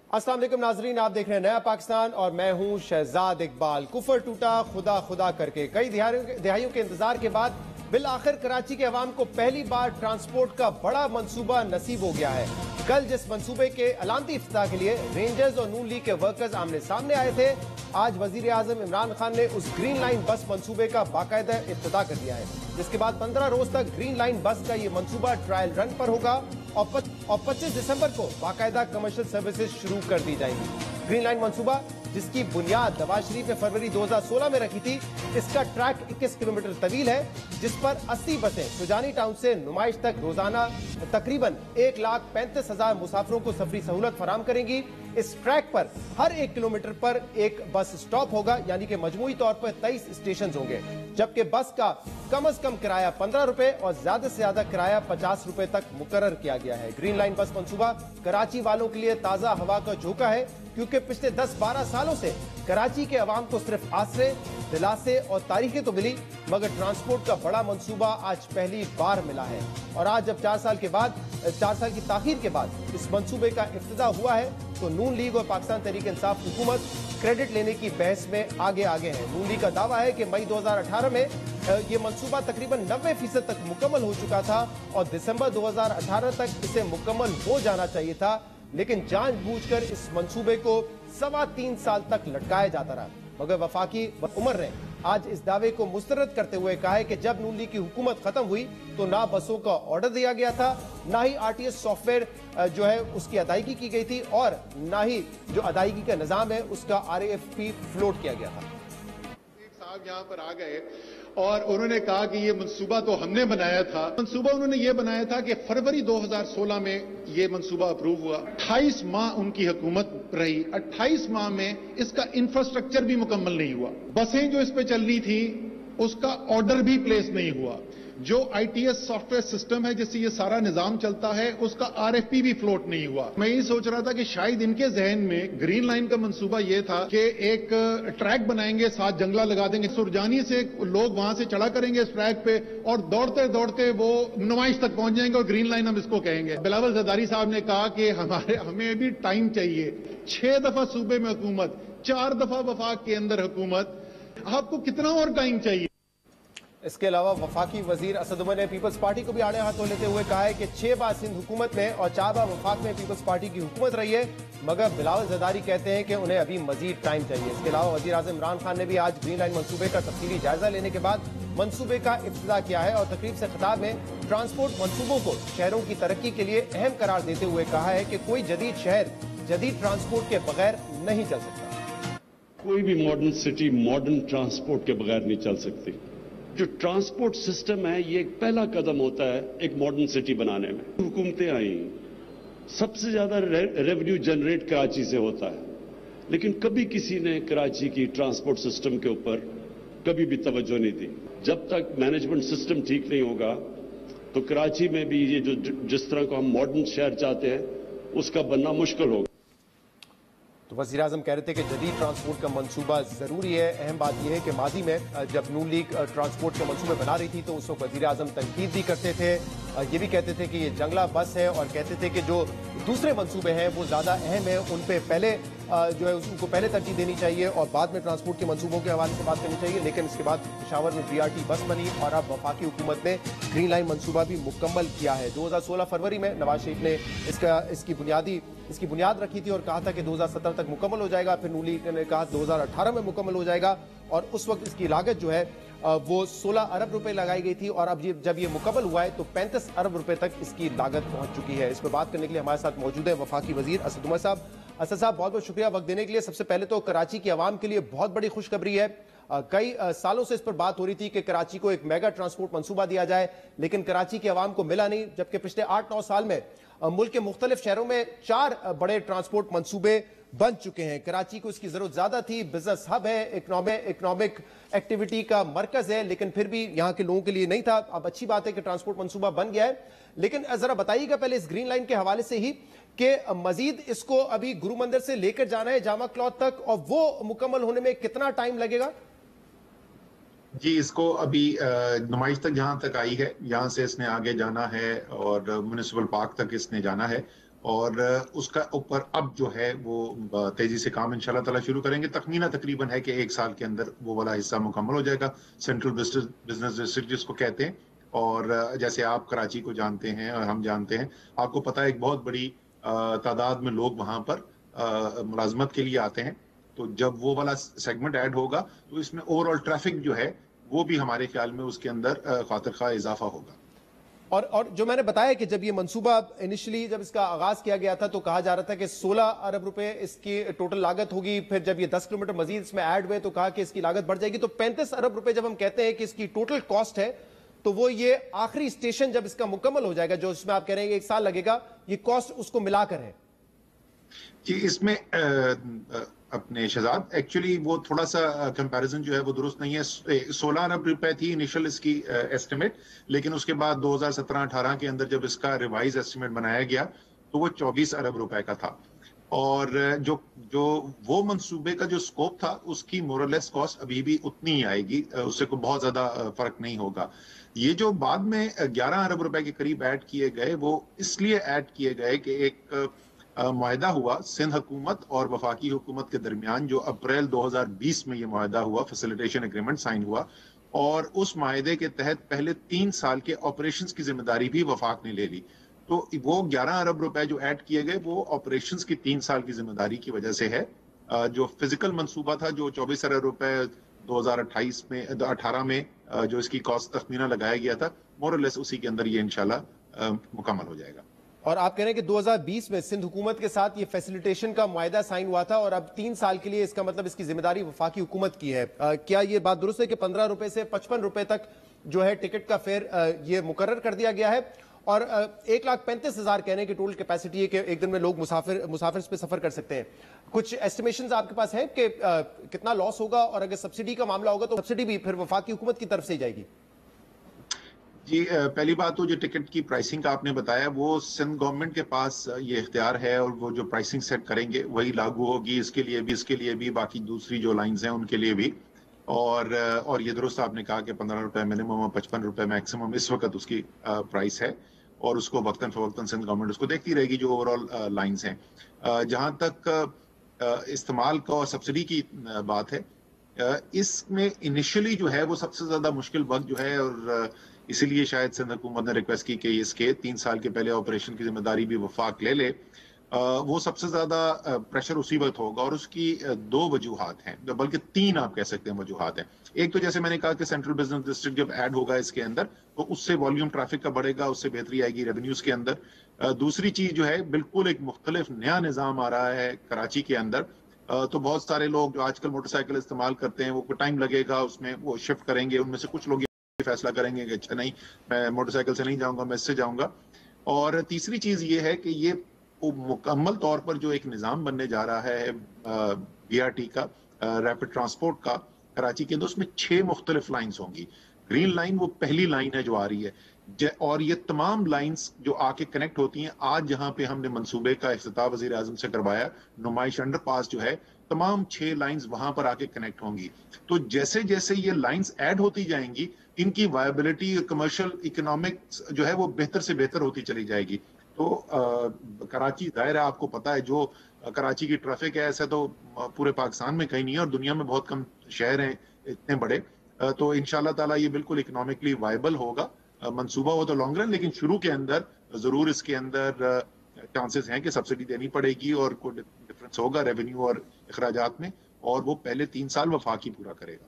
अस्सलाम वालेकुम नाजरीन, आप देख रहे हैं नया पाकिस्तान और मैं हूं शहजाद इकबाल। कुफर टूटा खुदा खुदा करके कई दिहाइयों के इंतजार के बाद बिल आखिर कराची के अवाम को पहली बार ट्रांसपोर्ट का बड़ा मंसूबा नसीब हो गया है। कल जिस मंसूबे के अलांती इफ्तिताह के लिए रेंजर्स और नून लीग के वर्कर्स आमने सामने आए थे, आज वजीर आजम इमरान खान ने उस ग्रीन लाइन बस मंसूबे का बाकायदा इफ्तिताह कर दिया है, जिसके बाद 15 रोज तक ग्रीन लाइन बस का ये मंसूबा ट्रायल रन पर होगा और 25 दिसंबर को बाकायदा कमर्शियल सर्विसेज शुरू कर दी जाएंगी। ग्रीन लाइन मंसूबा जिसकी बुनियाद नवाज शरीफ ने फरवरी 2016 में रखी थी, इसका ट्रैक 21 किलोमीटर तवील है, जिस पर 80 बसें सुजानी टाउन से नुमाइश तक रोजाना तकरीबन 1,35,000 मुसाफिरों को सफरी सहूलत फराम करेंगी। इस ट्रैक पर हर 1 किलोमीटर पर एक बस स्टॉप होगा, यानी कि मजमूई तौर पर 23 स्टेशन होंगे, जबकि बस का कम से कम किराया 15 रुपए और ज्यादा से ज्यादा किराया 50 रुपए तक मुकर्रर किया गया है। ग्रीन लाइन बस मंसूबा कराची वालों के लिए ताजा हवा का झोंका है, क्योंकि पिछले 10-12 सालों से कराची के अवाम को सिर्फ आसरे, दिलासे और तारीखें तो मिली, मगर ट्रांसपोर्ट का बड़ा मंसूबा आज पहली बार मिला है। और आज जब 4 साल की ताखीर के बाद इस मंसूबे का इफ्तिताह हुआ है, तो नून लीग और पाकिस्तान तहरीक इंसाफ हुकूमत क्रेडिट लेने की बहस में आगे है। नून लीग का दावा है कि मई 2018 में ये मंसूबा तकरीबन 90% तक मुकम्मल हो चुका था और दिसंबर 2018 तक इसे मुकम्मल हो जाना चाहिए था, लेकिन जानबूझकर इस मंसूबे को 3.25 साल तक लटकाया जाता रहा। मगर वफाकी उमर ने आज इस दावे को मुस्तरद करते हुए कहा है कि जब नून लीग की हुकूमत खत्म हुई तो ना बसों का ऑर्डर दिया गया था, ना ही आरटीएस सॉफ्टवेयर जो है उसकी अदायगी की गई थी, और ना ही जो अदायगी का निजाम है उसका आरएफपी फ्लोट किया गया था। साहब यहाँ पर आ गए और उन्होंने कहा कि ये मंसूबा तो हमने बनाया था। मंसूबा उन्होंने ये बनाया था कि फरवरी 2016 में ये मंसूबा अप्रूव हुआ। 28 माह उनकी हुकूमत रही, 28 माह में इसका इंफ्रास्ट्रक्चर भी मुकम्मल नहीं हुआ। बसें जो इस पे चलनी थी उसका ऑर्डर भी प्लेस नहीं हुआ। जो आईटीएस सॉफ्टवेयर सिस्टम है जिससे ये सारा निजाम चलता है, उसका आरएफपी भी फ्लोट नहीं हुआ। मैं ये सोच रहा था कि शायद इनके जहन में ग्रीन लाइन का मंसूबा ये था कि एक ट्रैक बनाएंगे, साथ जंगला लगा देंगे, सुरजानी से लोग वहां से चढ़ा करेंगे इस ट्रैक पे और दौड़ते दौड़ते वो नुमाइश तक पहुंच जाएंगे और ग्रीन लाइन हम इसको कहेंगे। बिलावल जरदारी साहब ने कहा कि हमें भी टाइम चाहिए। 6 दफा सूबे में हुकूमत, 4 दफा वफाक के अंदर हुकूमत, आपको कितना और टाइम चाहिए? इसके अलावा वफाकी वजीर असद उमर ने पीपल्स पार्टी को भी आड़े हाथों लेते हुए कहा है कि 6 बार सिंध हुकूमत में और 4 बार वफाक में पीपल्स पार्टी की हुकूमत रही है, मगर बिलावल जरदारी कहते हैं कि उन्हें अभी मजीद टाइम चाहिए। इसके अलावा वजीर आजम इमरान खान ने भी आज ग्रीन लाइन मंसूबे का तफसीली जायजा लेने के बाद मंसूबे का इफ्तिताह किया है और तकरीब से खिताब में ट्रांसपोर्ट मंसूबों को शहरों की तरक्की के लिए अहम करार देते हुए कहा है कि कोई जदीद शहर जदीद ट्रांसपोर्ट के बगैर नहीं चल सकता। कोई भी मॉडर्न सिटी मॉडर्न ट्रांसपोर्ट के बगैर नहीं चल सकती। जो ट्रांसपोर्ट सिस्टम है ये एक पहला कदम होता है एक मॉडर्न सिटी बनाने में। हुकूमतें आई, सबसे ज्यादा रेवेन्यू जनरेट कराची से होता है, लेकिन कभी किसी ने कराची की ट्रांसपोर्ट सिस्टम के ऊपर कभी भी तवज्जो नहीं दी। जब तक मैनेजमेंट सिस्टम ठीक नहीं होगा तो कराची में भी ये जो जिस तरह को हम मॉडर्न शहर चाहते हैं उसका बनना मुश्किल होगा। तो वज़ीर आज़म कह रहे थे कि जदीद ट्रांसपोर्ट का मंसूबा ज़रूरी है। अहम बात यह है कि माजी में जब नून लीग ट्रांसपोर्ट के मंसूबे बना रही थी तो उस वक्त वज़ीर आज़म तनकीद भी करते थे, ये भी कहते थे कि ये जंगला बस है और कहते थे कि जो दूसरे मंसूबे हैं वो ज़्यादा अहम है, उन पे पहले जो है उनको पहले तरजीह देनी चाहिए और बाद में ट्रांसपोर्ट के मंसूबों के हवाले से बात करनी चाहिए। लेकिन इसके बाद पेशावर में बीआरटी बस बनी और अब वफाकी हुकूमत ने ग्रीन लाइन मंसूबा भी मुकम्मल किया है। 2016 फरवरी में नवाज शरीफ ने इसकी बुनियाद रखी थी और कहा था कि 2017 तक मुकम्मल हो जाएगा। फिर नून लीग ने कहा 2018 में मुकम्मल हो जाएगा और उस वक्त इसकी लागत जो है वो 16 अरब रुपए लगाई गई थी और अब जब ये मुकम्मल हुआ है तो 35 अरब रुपए तक इसकी लागत पहुंच चुकी है। इस पर बात करने के लिए हमारे साथ मौजूद है वफाकी वजीर असद उमर साहब। असद साहब, बहुत बहुत शुक्रिया वक्त देने के लिए। सबसे पहले तो कराची की आवाम के लिए बहुत बड़ी खुशखबरी है। कई सालों से इस पर बात हो रही थी कि कराची को एक मेगा ट्रांसपोर्ट मंसूबा दिया जाए, लेकिन कराची की आवाम को मिला नहीं, जबकि पिछले 8-9 साल में मुल्क के मुख्तलिफ शहरों में 4 बड़े ट्रांसपोर्ट मंसूबे बन चुके हैं। कराची को इसकी जरूरत ज्यादा थी, बिजनेस हब है, इकोनॉमिक एक्टिविटी का मरकज है, लेकिन फिर भी यहाँ के लोगों के लिए नहीं था। अब अच्छी बात है कि ट्रांसपोर्ट मंसूबा बन गया है, लेकिन जरा बताइएगा पहले इस ग्रीन लाइन के हवाले से ही कि मजीद इसको अभी गुरु मंदिर से लेकर जाना है जामा क्लॉथ तक और वो मुकम्मल होने में कितना टाइम लगेगा? जी, इसको अभी नुमाइश तक जहां तक आई है यहाँ से इसने आगे जाना है और म्युनिसिपल पार्क तक इसने जाना है اور उसका ऊपर अब जो है वो तेजी से काम इंशाल्लाह ताला शुरू करेंगे। तखमीना तकरीबन है कि 1 साल के अंदर वो वाला हिस्सा मुकम्मल हो जाएगा, सेंट्रल बिजनेस डिस्ट्रिक्ट जिसको कहते हैं। और जैसे आप कराची को जानते हैं और हम जानते हैं, आपको पता है एक बहुत बड़ी तादाद में लोग वहाँ पर मुलाजमत के लिए आते हैं। तो जब वो वाला सेगमेंट ऐड होगा तो इसमें ओवरऑल ट्रैफिक जो है वो भी हमारे ख्याल में उसके अंदर खातिर खा इजाफा होगा। और जो मैंने बताया कि जब ये मंसूबा इनिशियली जब इसका आगाज किया गया था तो कहा जा रहा था कि 16 अरब रुपए इसकी टोटल लागत होगी। फिर जब ये 10 किलोमीटर मजीद इसमें ऐड हुए तो कहा कि इसकी लागत बढ़ जाएगी। तो 35 अरब रुपए जब हम कहते हैं कि इसकी टोटल कॉस्ट है, तो वो ये आखिरी स्टेशन जब इसका मुकम्मल हो जाएगा, जो इसमें आप कह रहे हैं 1 साल लगेगा, ये कॉस्ट उसको मिलाकर है। जी, इसमें अपने शहजाद एक्चुअली वो थोड़ा सा कंपैरिजन जो है वो दुरुस्त नहीं है। 16 अरब रुपए थी इनिशियल इसकी एस्टिमेट, लेकिन उसके बाद 2017-18 के अंदर जब इसका रिवाइज एस्टिमेट बनाया गया तो वो 24 अरब रुपए का था। और जो वो मंसूबे का जो स्कोप था उसकी मोरलेस कॉस्ट अभी भी उतनी ही आएगी, उससे कोई बहुत ज्यादा फर्क नहीं होगा। ये जो बाद में 11 अरब रुपए के करीब ऐड किए गए वो इसलिए ऐड किए गए कि एक मुआहदा हुआ सिंध हुकूमत और वफाकी हुकूमत के दरमियान, जो अप्रैल 2020 में ये मुआहदा हुआ, फैसिलिटेशन एग्रीमेंट साइन हुआ। और उस मुआहदे के तहत पहले 3 साल के ऑपरेशंस की जिम्मेदारी भी वफाक ने ले ली। तो वो 11 अरब रुपए जो ऐड किए गए वो ऑपरेशंस की 3 साल की जिम्मेदारी की वजह से है। जो फिजिकल मंसूबा था जो 24 अरब रुपए 2028 में 18 में जो इसकी कॉस्ट तखमीना लगाया गया था, मोरलेस उसी के अंदर ये इंशाल्लाह मुकम्मल हो जाएगा। और आप कह रहे हैं कि 2020 में सिंध हुकूमत के साथ ये फैसिलिटेशन का मुआहदा साइन हुआ था और अब 3 साल के लिए इसका मतलब इसकी जिम्मेदारी वफाकी हुकूमत की है। क्या ये बात दुरुस्त है कि 15 रुपए से 55 रुपए तक जो है टिकट का फेयर ये मुकर्रर कर दिया गया है? और 1,35,000 कहने की टोटल कैपेसिटी है कि एक दिन में लोग मुसाफिर पे सफर कर सकते हैं। कुछ एस्टिमेशंस आपके पास हैं कि कितना लॉस होगा, और अगर सब्सिडी का मामला होगा तो सब्सिडी भी फिर वफाकी हुकूमत की तरफ से ही जाएगी? जी, पहली बात तो जो टिकट की प्राइसिंग का आपने बताया वो सिंध गवर्नमेंट के पास ये इख्तियार है और वो जो प्राइसिंग सेट करेंगे वही लागू होगी इसके लिए भी बाकी दूसरी जो लाइंस हैं उनके लिए भी। और ये दुरुस्त आपने कहा कि 15 रुपए मिनिमम और 55 रुपए मैक्सिमम इस वक्त उसकी प्राइस है, और उसको वक्तन फवक्तन सिंध गवर्नमेंट उसको देखती रहेगी जो ओवरऑल लाइंस हैं। जहाँ तक इस्तेमाल का और सब्सिडी की बात है, इसमें इनिशियली जो है वो सबसे ज्यादा मुश्किल वक्त जो है, और इसीलिए शायद सिंध हुकूमत ने रिक्वेस्ट की कि इसके 3 साल के पहले ऑपरेशन की जिम्मेदारी भी वफाक ले ले। वो सबसे ज्यादा प्रेशर उसी वक्त होगा, और उसकी 2 वजूहात हैं, बल्कि 3 आप कह सकते हैं वजूहात हैं। एक तो जैसे मैंने कहा कि सेंट्रल बिजनेस डिस्ट्रिक्ट जब ऐड होगा इसके अंदर तो उससे वॉल्यूम ट्रैफिक का बढ़ेगा, उससे बेहतरी आएगी रेवेन्यूज के अंदर। दूसरी चीज जो है बिल्कुल एक मुख्तलिफ नया निज़ाम आ रहा है कराची के अंदर। तो बहुत सारे लोग जो आजकल मोटरसाइकिल इस्तेमाल करते हैं वो टाइम लगेगा उसमें, वो शिफ्ट करेंगे। उनमें से कुछ लोग फैसला करेंगे कि अच्छा नहीं, मैं मोटरसाइकिल से नहीं जाऊंगा, मैं इससे जाऊंगा। और तीसरी चीज ये है कि ये मुकम्मल तौर पर जो एक निज़ाम बनने जा रहा है BRT का, रैपिड ट्रांसपोर्ट का कराची के अंदर, उसमें 6 मुख्तलिफ लाइन्स होंगी। ग्रीन लाइन वो पहली लाइन है जो आ रही है, और ये तमाम लाइन्स जो आके कनेक्ट होती हैं, आज जहां पे हमने मंसूबे का इफ्तिताह वज़ीर आज़म से करवाया, नुमाइश अंडरपास जो है, तमाम 6 लाइंस वहां पर आके कनेक्ट होंगी। तो जैसे जैसे ये लाइंस ऐड होती जाएंगी, इनकी वायबिलिटी कमर्शियल इकोनॉमिक्स जो है वो बेहतर से बेहतर होती चली जाएगी। तो कराची जाहिर है आपको पता है जो कराची की ट्रैफिक है ऐसा तो पूरे पाकिस्तान में कहीं नहीं है, और दुनिया में बहुत कम शहर हैं इतने बड़े। तो इंशाल्लाह ताला ये बिल्कुल इकोनॉमिकली वायबल होगा। मंसूबा हो तो लॉन्ग रन, लेकिन शुरू के अंदर जरूर इसके अंदर चांसेस हैं कि सब्सिडी देनी पड़ेगी और कोई डिफरेंस होगा रेवेन्यू और अखराजात में, और वो पहले 3 साल वफाकी पूरा करेगा।